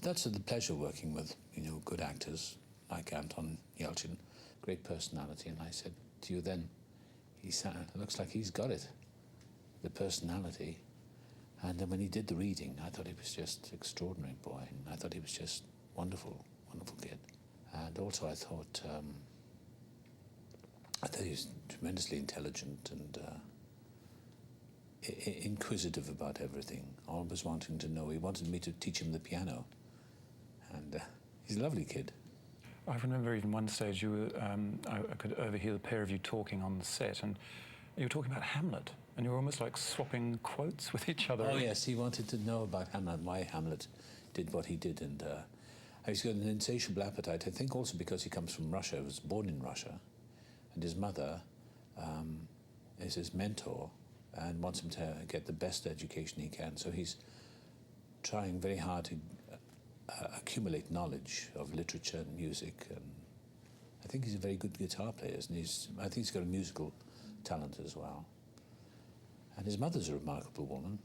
That's the pleasure working with, good actors like Anton Yelchin, great personality. And I said to you then, it looks like he's got it, the personality. And then when he did the reading, I thought he was just extraordinary boy. And I thought he was just wonderful, wonderful kid. And also I thought he was tremendously intelligent and inquisitive about everything, always wanting to know. He wanted me to teach him the piano. And he's a lovely kid. I remember even one stage I could overhear the pair of you talking on the set, and you were talking about Hamlet, and you were almost like swapping quotes with each other. Oh yes, he wanted to know about Hamlet, why Hamlet did what he did, and he's got an insatiable appetite, I think also because he comes from Russia, he was born in Russia, and his mother is his mentor and wants him to get the best education he can, so he's trying very hard to accumulate knowledge of literature and music, and I think he's a very good guitar player, and I think he's got a musical talent as well. And his mother's a remarkable woman,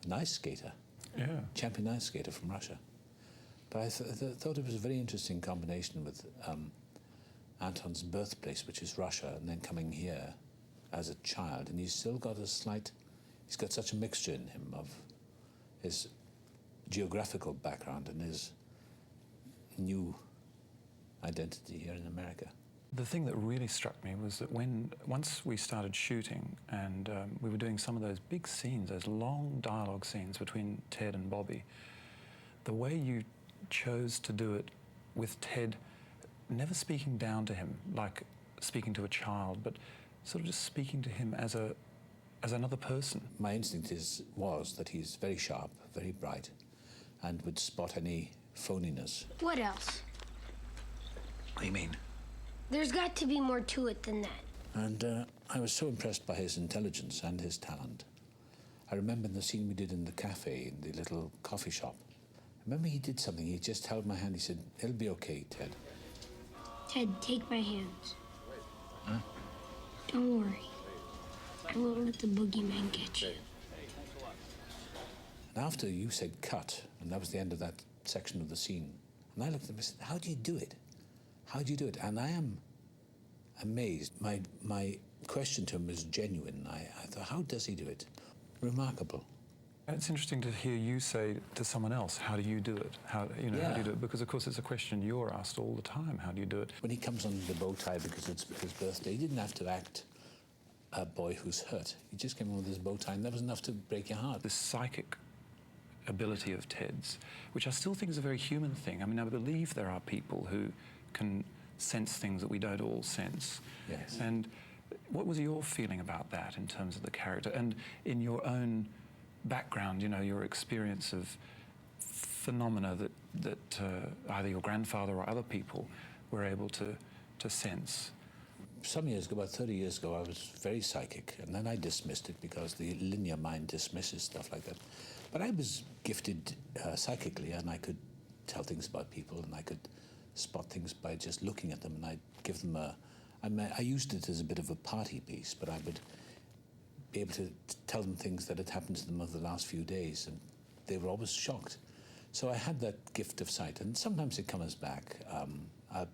nice skater, champion ice skater from Russia. But I thought it was a very interesting combination with Anton's birthplace, which is Russia, and then coming here as a child, and he's got such a mixture in him of his geographical background and his new identity here in America. The thing that really struck me was that once we started shooting and we were doing some of those big scenes, those long dialogue scenes between Ted and Bobby, the way you chose to do it with Ted never speaking down to him like speaking to a child, but sort of just speaking to him as another person. My instinct was that he's very sharp, very bright, and would spot any phoniness. What else? What do you mean? There's got to be more to it than that. And I was so impressed by his intelligence and his talent. I remember the scene we did in the cafe, in the little coffee shop. I remember he did something, he just held my hand, he said, "It'll be okay, Ted." Ted, take my hands. Huh? Don't worry. I won't let the boogeyman get you. And after you said cut, and that was the end of that section of the scene, and I looked at him and said, "How do you do it? How do you do it?" And I am amazed. My question to him was genuine. I thought, how does he do it? Remarkable. It's interesting to hear you say to someone else, how do you do it? How do you do it? Because, of course, it's a question you're asked all the time. How do you do it? When he comes on the bow tie because it's his birthday, he didn't have to act a boy who's hurt. He just came on with his bow tie, and that was enough to break your heart. This psychic ability of Ted's, which I still think is a very human thing. I mean, I believe there are people who can sense things that we don't all sense. Yes. And what was your feeling about that in terms of the character? And in your own background, your experience of phenomena that either your grandfather or other people were able to sense? Some years ago, about 30 years ago, I was very psychic, and then I dismissed it because the linear mind dismisses stuff like that. But I was gifted psychically, and I could tell things about people, and I could spot things by just looking at them, and I'd give them I used it as a bit of a party piece, but I would be able to tell them things that had happened to them over the last few days, and they were always shocked. So I had that gift of sight, and sometimes it comes back. I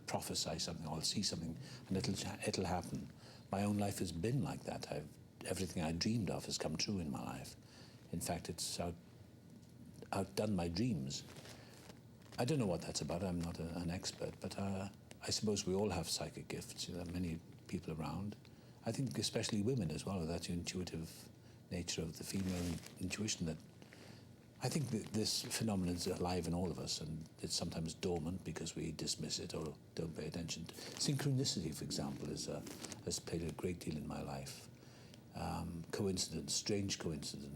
prophesy something, I'll see something, and it'll happen. My own life has been like that. Everything I dreamed of has come true in my life. In fact, it's outdone my dreams. I don't know what that's about. I'm not an expert, but I suppose we all have psychic gifts. There are many people around. I think especially women as well, that intuitive nature of the female intuition that I think that this phenomenon is alive in all of us, and it's sometimes dormant because we dismiss it or don't pay attention. Synchronicity, for example, has played a great deal in my life. Coincidence, strange coincidence.